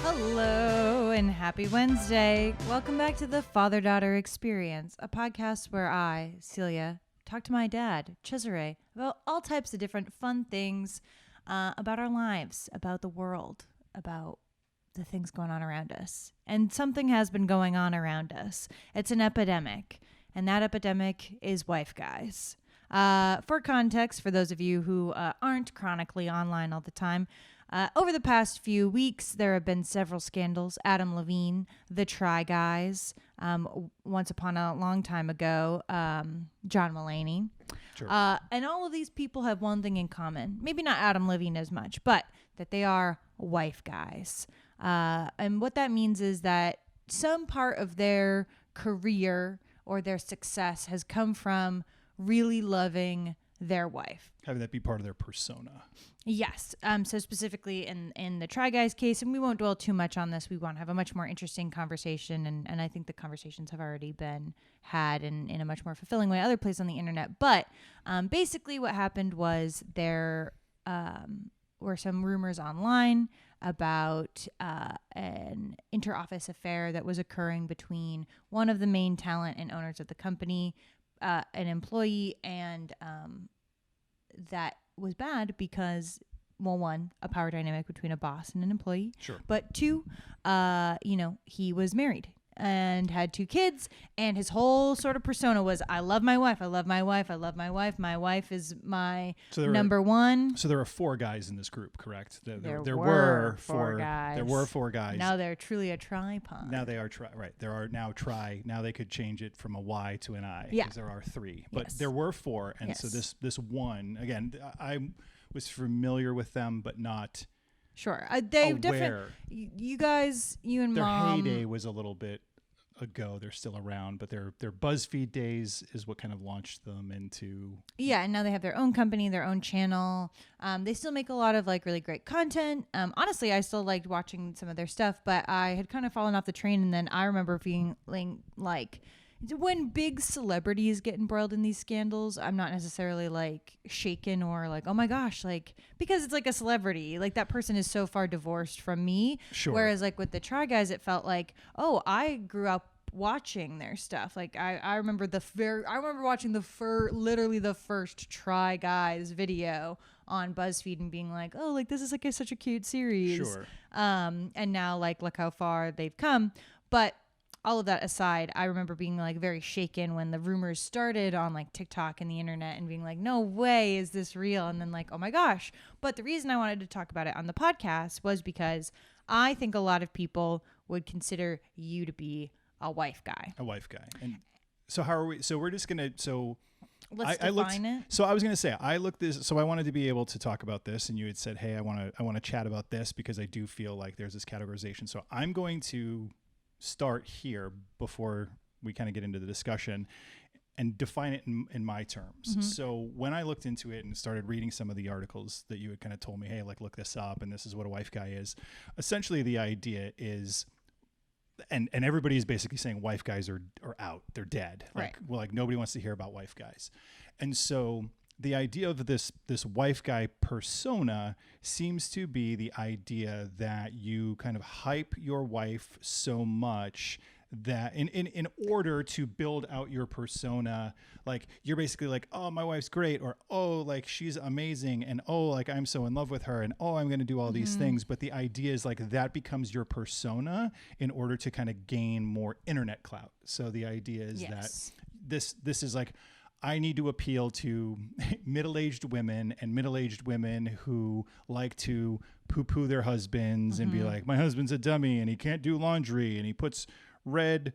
Hello and happy Wednesday. Welcome back to the Father-Daughter Experience, a podcast where I, Celia, talk to my dad, Cesare, about all types of different fun things about our lives, about the world, about the things going on around us. And something has been going on around us. It's an epidemic, and that epidemic is wife guys. For context, for those of you who aren't chronically online all the time, over the past few weeks, there have been several scandals. Adam Levine, the Try Guys, once upon a long time ago, John Mulaney. Sure. And all of these people have one thing in common. Maybe not Adam Levine as much, but that they are wife guys. And what that means is that some part of their career or their success has come from really loving their wife. Having that be part of their persona. Yes. So specifically in the Try Guys case, and we won't dwell too much on this. We want to have a much more interesting conversation. And I think the conversations have already been had in a much more fulfilling way other places on the internet. But basically what happened was there were some rumors online about an inter-office affair that was occurring between one of the main talent and owners of the company, an employee, and that was bad because, well, one, a power dynamic between a boss and an employee. Sure. But two, he was married and had 2 kids, and his whole sort of persona was, I love my wife, I love my wife, I love my wife. My wife is my number one. So there are 4 guys in this group, correct? There were 4 guys. There were 4 guys. Now they're truly a tripod. Now they are right. There are now try. Now they could change it from a Y to an I. Yeah. Because there are 3. But Yes. there were 4. And Yes. so this one, again, I was familiar with them, but not Sure. They aware. different. You guys, you and Their Mom. heyday was a little bit ago. They're still around, but their BuzzFeed days is what kind of launched them into. Yeah, and now they have their own company, their own channel. They still make a lot of like really great content. Honestly, I still liked watching some of their stuff, but I had kind of fallen off the train. And then I remember feeling like when big celebrities get embroiled in these scandals, I'm not necessarily like shaken or like, oh my gosh, like, because it's like a celebrity, like that person is so far divorced from me. Sure. Whereas like with the Try Guys, it felt like, oh, I grew up watching their stuff. Like I remember watching literally the first Try Guys video on BuzzFeed and being like, oh, like this is like such a cute series. Sure. And now like look how far they've come. But all of that aside, I remember being like very shaken when the rumors started on like TikTok and the internet and being like, no way is this real? And then like, oh my gosh. But the reason I wanted to talk about it on the podcast was because I think a lot of people would consider you to be a wife guy. A wife guy. And so how are we? So we're just going to, Let's define it. So I was going to say, I wanted to be able to talk about this, and you had said, hey, I want to chat about this because I do feel like there's this categorization. So I'm going to start here before we kind of get into the discussion and define it in my terms. Mm-hmm. So when I looked into it and started reading some of the articles that you had kind of told me, hey, like look this up and this is what a wife guy is. Essentially the idea is, and everybody is basically saying wife guys are out, they're dead. Right. Like nobody wants to hear about wife guys. And so the idea of this wife guy persona seems to be the idea that you kind of hype your wife so much that in order to build out your persona, like you're basically like, oh, my wife's great, or oh, like she's amazing, and oh, like I'm so in love with her, and oh, I'm going to do all these things. But the idea is like that becomes your persona in order to kind of gain more internet clout. So the idea is that this is like, I need to appeal to middle-aged women who like to poo-poo their husbands and be like, my husband's a dummy and he can't do laundry and he puts red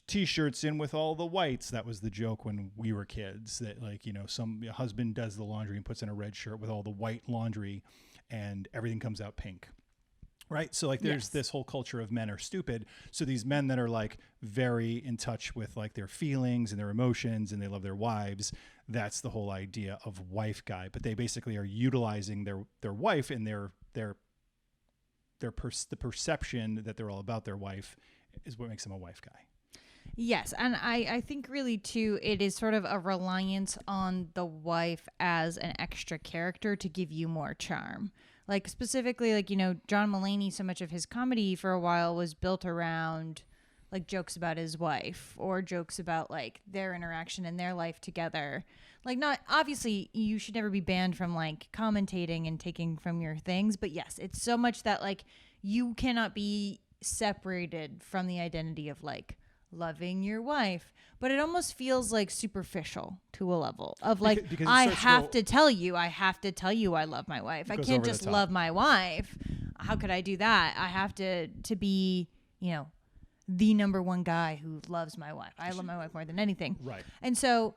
T-shirts in with all the whites. That was the joke when we were kids, that like, some husband does the laundry and puts in a red shirt with all the white laundry and everything comes out pink. Right. So like there's this whole culture of men are stupid. So these men that are like very in touch with like their feelings and their emotions and they love their wives. That's the whole idea of wife guy. But they basically are utilizing their wife and the perception that they're all about their wife is what makes them a wife guy. Yes, and I think really too it is sort of a reliance on the wife as an extra character to give you more charm. Like specifically like John Mulaney, so much of his comedy for a while was built around like jokes about his wife or jokes about like their interaction in their life together. Like not obviously you should never be banned from like commentating and taking from your things, but yes, it's so much that like you cannot be separated from the identity of like loving your wife, but it almost feels like superficial to a level of like because I have to tell you I love my wife. I can't just love my wife. How could I do that? I have to be the number one guy who loves my wife. I love my wife more than anything. Right. And so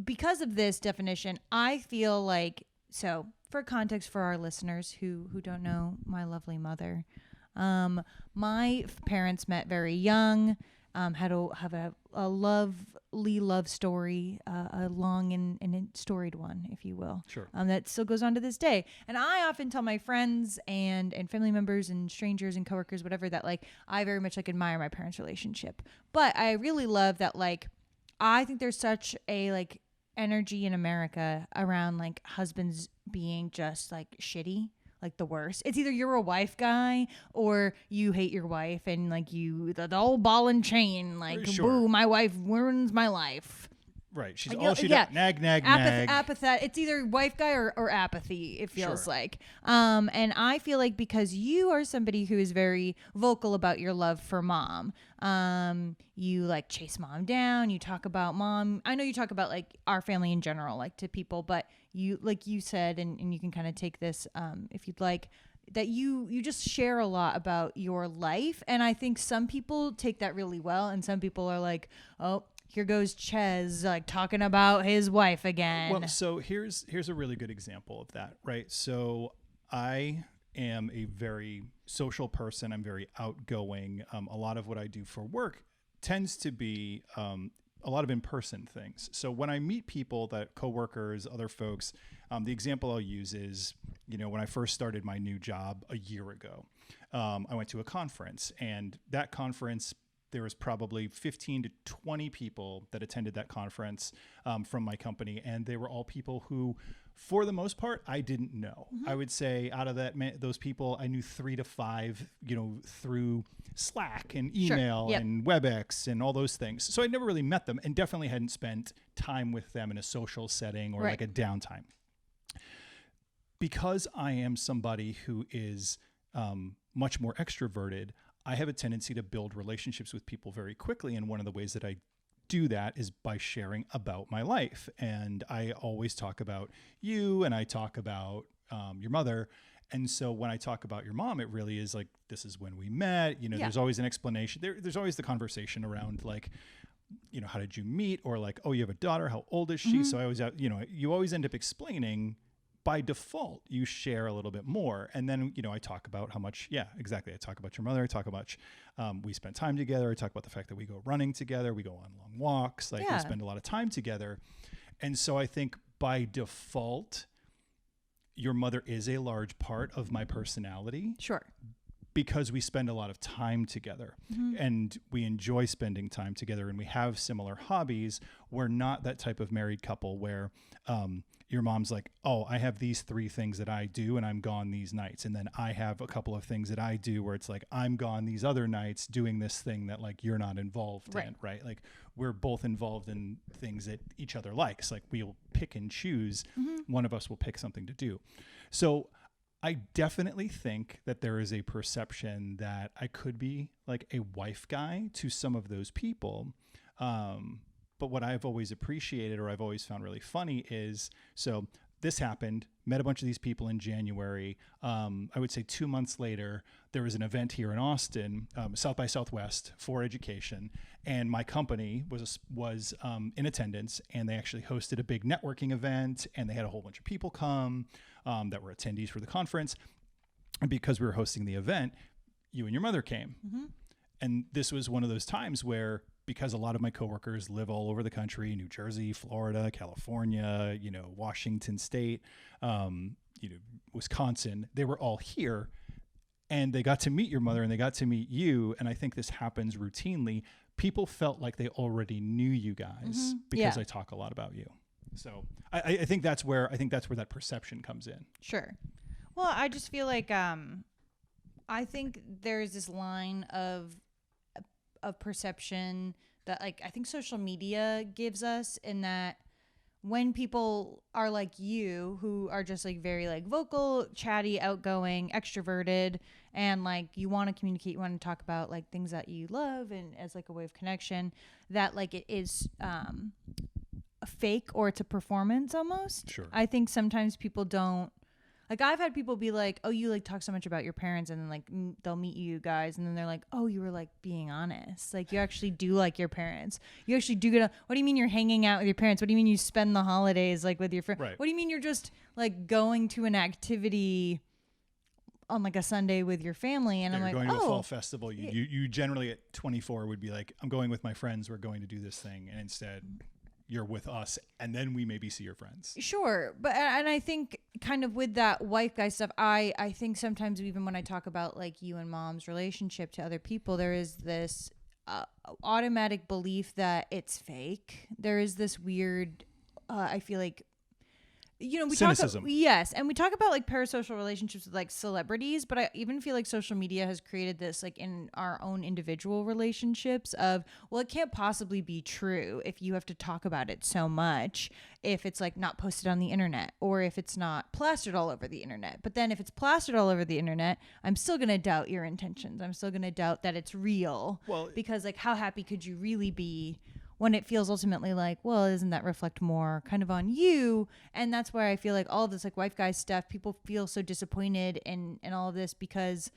because of this definition, I feel like, so for context for our listeners who don't know my lovely mother, my parents met very young. Had a lovely love story, a long and storied one, if you will. Sure. That still goes on to this day. And I often tell my friends and family members and strangers and coworkers, whatever, that like I very much like admire my parents' relationship. But I really love that like I think there's such a like energy in America around like husbands being just like shitty. Like the worst. It's either you're a wife guy or you hate your wife and like the old ball and chain, like, Sure. Boo, my wife ruins my life. Right. She's Like, all she does. Nag. Apathy. It's either wife guy or apathy, it feels Sure. like. And I feel like because you are somebody who is very vocal about your love for mom, you like chase mom down, you talk about mom. I know you talk about like our family in general, like to people, but you, like you said, and you can kind of take this if you'd like, that you just share a lot about your life. And I think some people take that really well. And some people are like, oh, here goes Ches like talking about his wife again. Well, so here's a really good example of that, right? So I am a very social person. I'm very outgoing. A lot of what I do for work tends to be a lot of in-person things. So when I meet people, that coworkers, other folks, the example I'll use is, when I first started my new job a year ago, I went to a conference, and that conference, there was probably 15 to 20 people that attended that conference from my company. And they were all people who, for the most part, I didn't know. Mm-hmm. I would say out of those people, I knew 3 to 5, through Slack and email and WebEx and all those things. So I never really met them and definitely hadn't spent time with them in a social setting or like a downtime. Because I am somebody who is much more extroverted, I have a tendency to build relationships with people very quickly. And one of the ways that I do that is by sharing about my life. And I always talk about you, and I talk about your mother. And so when I talk about your mom, it really is like, this is when we met, there's always an explanation. There's always the conversation around like, how did you meet? Or like, oh, you have a daughter. How old is she? Mm-hmm. So I always, you always end up explaining. By default, you share a little bit more. And then, I talk about how much, exactly. I talk about your mother. I talk about we spend time together. I talk about the fact that we go running together. We go on long walks. We spend a lot of time together. And so I think by default, your mother is a large part of my personality. Sure. Because we spend a lot of time together, mm-hmm. and we enjoy spending time together, and we have similar hobbies. We're not that type of married couple where your mom's like, oh, I have these 3 things that I do and I'm gone these nights. And then I have a couple of things that I do where it's like, I'm gone these other nights doing this thing that like you're not involved in, right? Like we're both involved in things that each other likes. Like we'll pick and choose. Mm-hmm. One of us will pick something to do. So I definitely think that there is a perception that I could be like a wife guy to some of those people. But what I've always appreciated, or I've always found really funny, is so this happened, met a bunch of these people in January. I would say 2 months later, there was an event here in Austin, South by Southwest for education. And my company was in attendance, and they actually hosted a big networking event, and they had a whole bunch of people come that were attendees for the conference. And because we were hosting the event, you and your mother came. Mm-hmm. And this was one of those times where, because a lot of my coworkers live all over the country, New Jersey, Florida, California, Washington State, Wisconsin, they were all here, and they got to meet your mother and they got to meet you. And I think this happens routinely. people felt like they already knew you guys because I talk a lot about you. So I think that's where that perception comes in. Sure. Well, I just feel like I think there's this line of perception that like I think social media gives us, in that when people are like you, who are just like very like vocal, chatty, outgoing, extroverted, and like you want to communicate, you want to talk about like things that you love and as like a way of connection, that like it is a fake, or it's a performance almost. Sure. I think sometimes people don't. Like I've had people be like, "Oh, you like talk so much about your parents," and then like they'll meet you guys, and then they're like, "Oh, you were like being honest. Like you actually do like your parents. You actually do get. What do you mean you're hanging out with your parents? What do you mean you spend the holidays like with your friends? Right. What do you mean you're just like going to an activity on like a Sunday with your family?" And I'm like, going to a fall festival. You generally at 24 would be like, "I'm going with my friends. We're going to do this thing," and instead, you're with us, and then we maybe see your friends. Sure. But, and I think kind of with that wife guy stuff, I think sometimes even when I talk about like you and mom's relationship to other people, there is this automatic belief that it's fake. There is this weird, I feel like, you know, we cynicism. Yes, and we talk about like parasocial relationships with like celebrities, but I even feel like social media has created this like in our own individual relationships of, well, it can't possibly be true if you have to talk about it so much, if it's like not posted on the internet, or if it's not plastered all over the internet. But then if it's plastered all over the internet, I'm still going to doubt your intentions. I'm still going to doubt that it's real. Well, because like how happy could you really be when it feels ultimately like, well, doesn't that reflect more kind of on you? And that's where I feel like all of this like wife guy stuff, people feel so disappointed in all of this because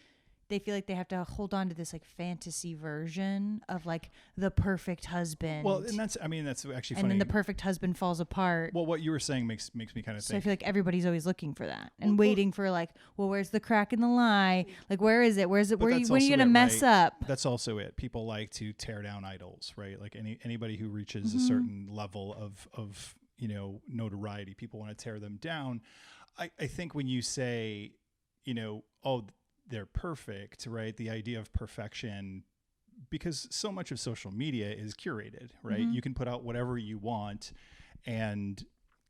they feel like they have to hold on to this like fantasy version of like the perfect husband. Well, and that's actually funny. And then the perfect husband falls apart. Well, what you were saying makes me kind of So think. I feel like everybody's always looking for that and waiting for like, well, where's the crack in the lie? Like, where is it? Where's it? When are you going to mess up? That's also it. People like to tear down idols, right? Like anybody who reaches a certain level of notoriety, people want to tear them down. I think when you say, oh, they're perfect, right? The idea of perfection, because so much of social media is curated, right? You can put out whatever you want. And,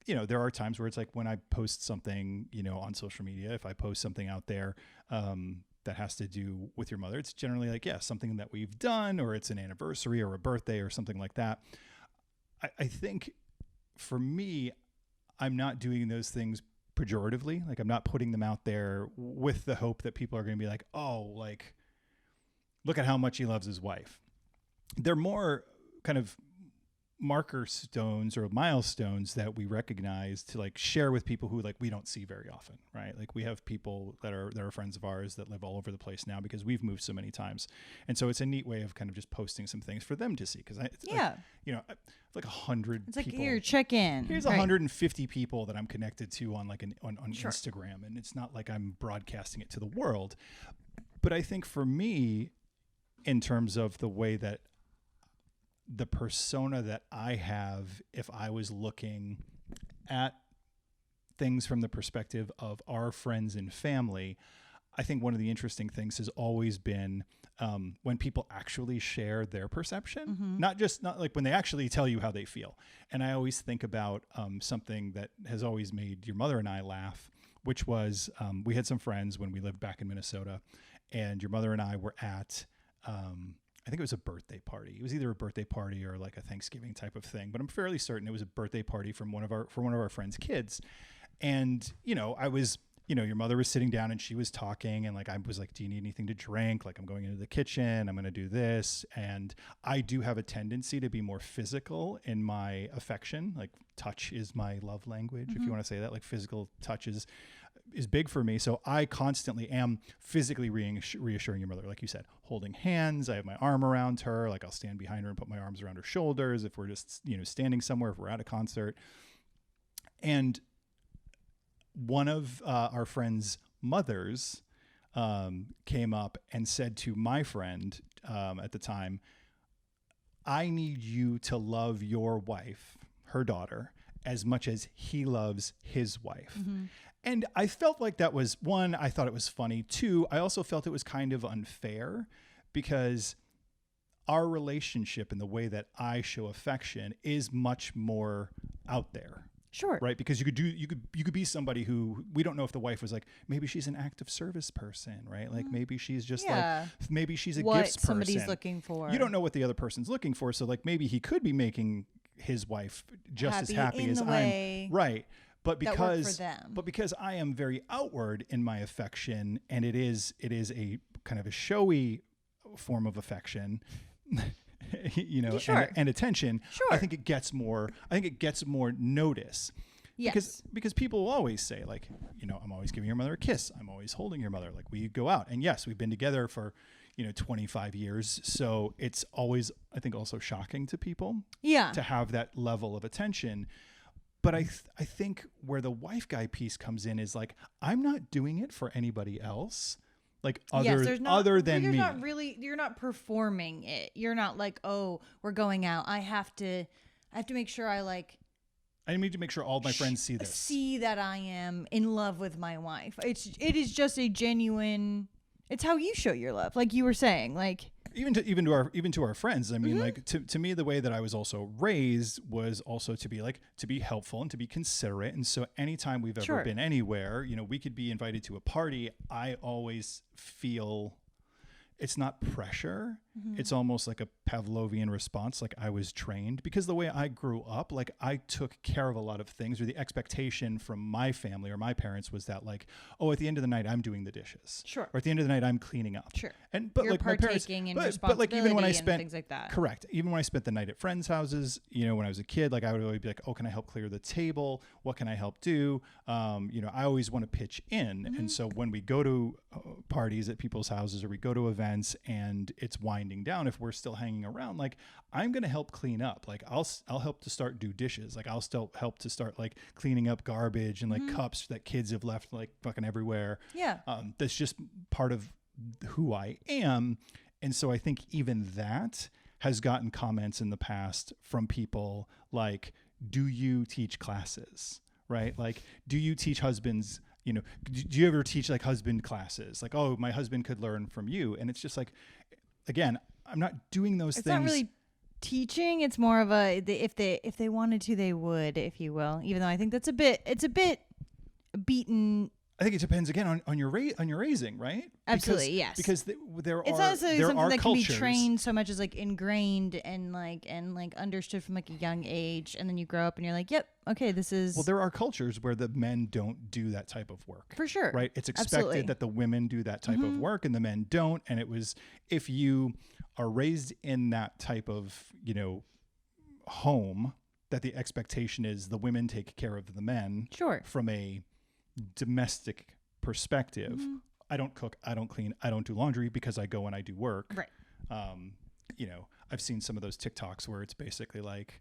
there are times where it's like when I post something, on social media, if I post something out there that has to do with your mother, it's generally like, something that we've done, or it's an anniversary or a birthday or something like that. I think for me, I'm not doing those things pejoratively. Like I'm not putting them out there with the hope that people are going to be like, oh, like, look at how much he loves his wife. They're more kind of marker stones or milestones that we recognize to like share with people who like we don't see very often, right? Like we have people that are friends of ours that live all over the place now because we've moved so many times, and so it's a neat way of kind of just posting some things for them to see. Because like 100. It's like people. Here, check in. Here's 150 people that I'm connected to on like on sure. Instagram, and it's not like I'm broadcasting it to the world. But I think for me, in terms of the way that the persona that I have, if I was looking at things from the perspective of our friends and family, I think one of the interesting things has always been when people actually share their perception, not like when they actually tell you how they feel. And I always think about something that has always made your mother and I laugh, which was we had some friends when we lived back in Minnesota, and your mother and I were at I think it was a birthday party. It was either a birthday party or like a Thanksgiving type of thing, but I'm fairly certain it was a birthday party for one of our friends' kids. And, I was, your mother was sitting down and she was talking, and like, I was like, do you need anything to drink? Like, I'm going into the kitchen, I'm going to do this. And I do have a tendency to be more physical in my affection. Like touch is my love language, if you want to say that. Like physical touch is big for me. So I constantly am physically reassuring your mother, like you said, holding hands. I have my arm around her. Like I'll stand behind her and put my arms around her shoulders if we're just, standing somewhere, if we're at a concert. And one of our friend's mothers came up and said to my friend at the time, I need you to love your wife, her daughter, as much as he loves his wife. And I felt like that was, one, I thought it was funny. Two, I also felt it was kind of unfair because our relationship and the way that I show affection is much more out there. Sure. Right. Because you could be somebody who we don't know if the wife was like, maybe she's an active service person, right? Like maybe she's just maybe she's a gifts person. Somebody's looking for. You don't know what the other person's looking for. So like maybe he could be making his wife just as happy as I'm. Right. But because I am very outward in my affection, and it is a kind of a showy form of affection, and attention, I think it gets more notice. Yes. Because people will always say, like, I'm always giving your mother a kiss. I'm always holding your mother. Like, we go out. And yes, we've been together for, 25 years. So it's always, I think, also shocking to people to have that level of attention. But I think where the wife guy piece comes in is like, I'm not doing it for anybody else. Like other than me. You're not performing it. You're not like, oh, we're going out. I have to make sure I need to make sure all my friends see this. See that I am in love with my wife. It is just a genuine, it's how you show your love. Like you were saying, like even to our friends. I mean, like to me, the way that I was also raised was also to be helpful and to be considerate. And so anytime we've ever been anywhere, we could be invited to a party. I always feel it's not pressure. It's almost like a Pavlovian response. Like I was trained because the way I grew up, like I took care of a lot of things, or the expectation from my family or my parents was that like, oh, at the end of the night, I'm doing the dishes. Sure. Or at the end of the night, I'm cleaning up. Sure. But you're like my parents, in but like even when I spent things like that. Correct. Even when I spent the night at friends' houses, when I was a kid, like I would always be like, oh, can I help clear the table? What can I help do? I always want to pitch in. And so when we go to parties at people's houses or we go to events and it's winding down, if we're still hanging around, like I'm going to help clean up. Like I'll help to start do dishes. Like I'll still help to start like cleaning up garbage and like cups that kids have left like fucking everywhere. Yeah. That's just part of who I am. And so I think even that has gotten comments in the past from people like, do you teach classes? Right? Like, do you teach husbands, do you ever teach like husband classes? Like, oh, my husband could learn from you. And it's just like, again, I'm not doing those things. It's not really teaching. It's more of a, if they wanted to, they would, if you will, even though I think it's a bit beaten. I think it depends again on your raising, right? Absolutely, yes. Because it's not necessarily something that cultures. can be trained so much as like ingrained and understood from like a young age, and then you grow up and you're like, yep, okay, this is. Well, there are cultures where the men don't do that type of work. For sure, right? It's expected that the women do that type of work and the men don't. And it was, if you are raised in that type of home, that the expectation is the women take care of the men. Sure. From a domestic perspective. I don't cook, I don't clean, I don't do laundry because I go and I do work. Right. I've seen some of those TikToks where it's basically like,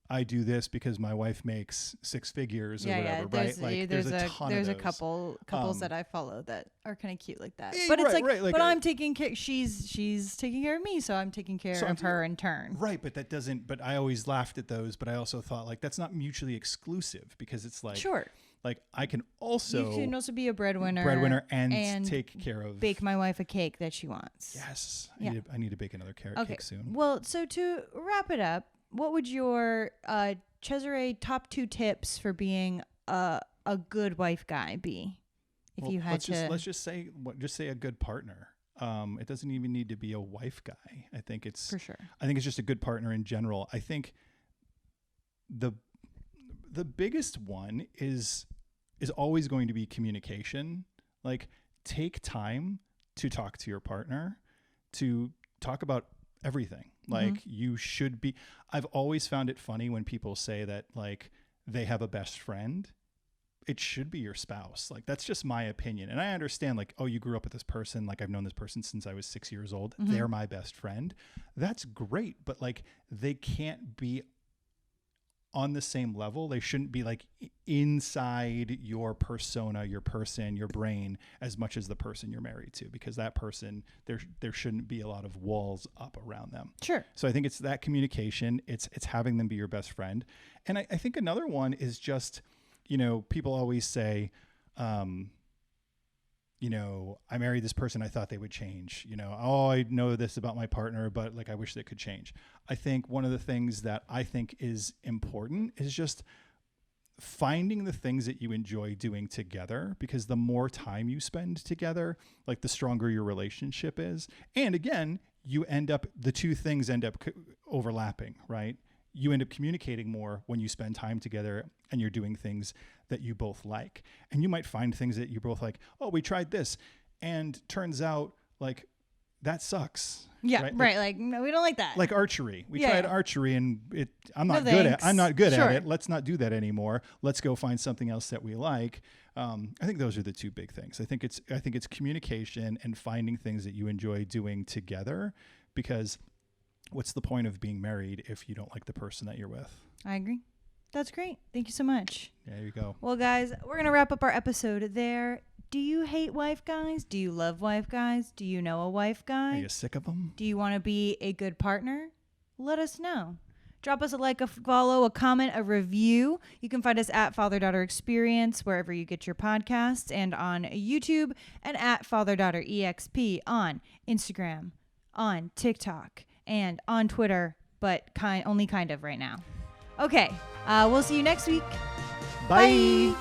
I do this because my wife makes six figures or whatever, right? Like there's a ton there's of a those. couples that I follow that are kind of cute like that. Yeah, but it's right, but I'm taking care. She's taking care of me, so I'm taking care of her in turn. Right, but that doesn't. But I always laughed at those. But I also thought like that's not mutually exclusive because it's like sure. Like I can also be a breadwinner and take care of bake my wife a cake that she wants. Yes, I need to bake another carrot cake soon. Well, so to wrap it up, what would your Cesare top 2 tips for being a good wife guy be? If you had let's just say a good partner. It doesn't even need to be a wife guy. I think it's for sure. I think it's just a good partner in general. I think the biggest one is always going to be communication. Like take time to talk to your partner, to talk about everything. Like you should be. I've always found it funny when people say that like they have a best friend. It should be your spouse. Like that's just my opinion. And I understand like, oh, you grew up with this person. Like I've known this person since I was 6 years old. They're my best friend. That's great. But like they can't be on the same level. They shouldn't be like inside your persona, your person, your brain as much as the person you're married to, because that person, there shouldn't be a lot of walls up around them. Sure. So I think it's that communication. It's having them be your best friend. And I think another one is just, people always say, I married this person, I thought they would change. Oh, I know this about my partner, but like I wish they could change. I think one of the things that I think is important is just finding the things that you enjoy doing together, because the more time you spend together, like the stronger your relationship is. And again, the two things end up overlapping, right? You end up communicating more when you spend time together and you're doing things that you both like. And you might find things that you both like. Oh, we tried this, and turns out like that sucks. Yeah, right. Like, no, we don't like that. Like archery. We tried archery, and I'm not good Sure. at it. Let's not do that anymore. Let's go find something else that we like. I think those are the two big things. I think it's communication and finding things that you enjoy doing together, because what's the point of being married if you don't like the person that you're with? I agree. That's great. Thank you so much. There you go. Well, guys, we're going to wrap up our episode there. Do you hate wife guys? Do you love wife guys? Do you know a wife guy? Are you sick of them? Do you want to be a good partner? Let us know. Drop us a like, a follow, a comment, a review. You can find us at Father-Daughter Experience wherever you get your podcasts, and on YouTube, and at Father-Daughter-EXP on Instagram, on TikTok, and on Twitter, but only kind of right now. Okay, we'll see you next week. Bye.